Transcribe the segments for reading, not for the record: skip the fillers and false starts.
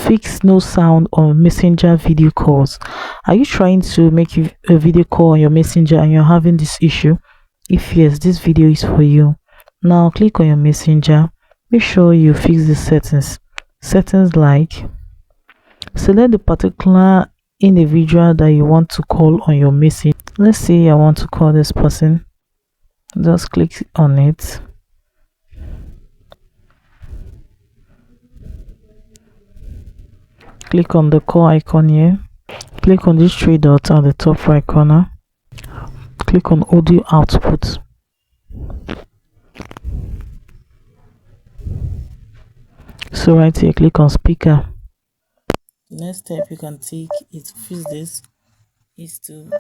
Fix no sound on messenger video calls. Are you trying to make a video call on your messenger and you're having this issue? If yes, this video is for you. Now click on your messenger. Make sure you fix the settings like select the particular individual that you want to call on your message. Let's say I want to call this person. Just click on it. Click on the call icon here. Click on this three dots at the top right corner. Click on audio output. So right here, click on speaker. The next step you can take is to fix this is to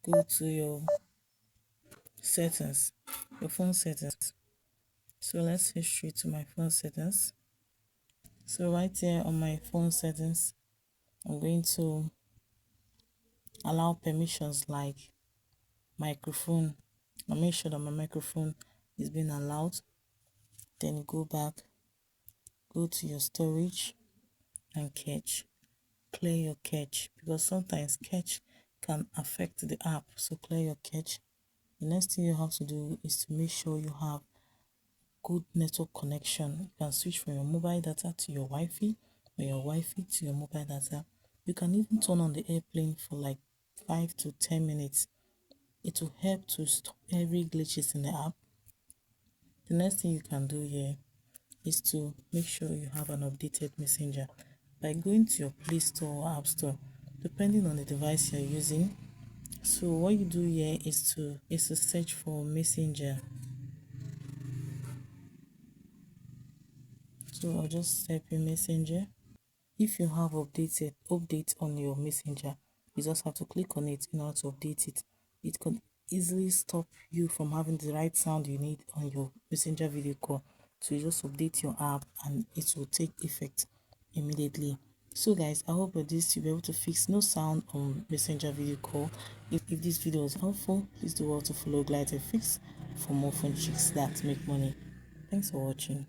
go to your settings, your phone settings. So let's head straight to my phone settings. So right here on my phone settings, I'm going to allow permissions like microphone. I'll make sure that my microphone is being allowed. Then go back, go to your storage and cache. Clear your cache because sometimes cache can affect the app. So clear your cache. The next thing you have to do is to make sure you have good network connection. You can switch from your mobile data to your Wi-Fi or your Wi-Fi to your mobile data. You can even turn on the airplane for like 5 to 10 minutes. It will help to stop every glitches in the app. The next thing you can do here is to make sure you have an updated messenger by going to your Play Store or App Store, depending on the device you're using. So what you do here is to search for messenger. So I'll just type in messenger. If you have update on your messenger, you just have to click on it in order to update it. It can easily stop you from having the right sound you need on your messenger video call. So you just update your app and it will take effect immediately. So guys, I hope with this you'll be able to fix no sound on messenger video call. If this video was helpful, please do well to follow Glide Fix for more fun tricks that make money. Thanks for watching.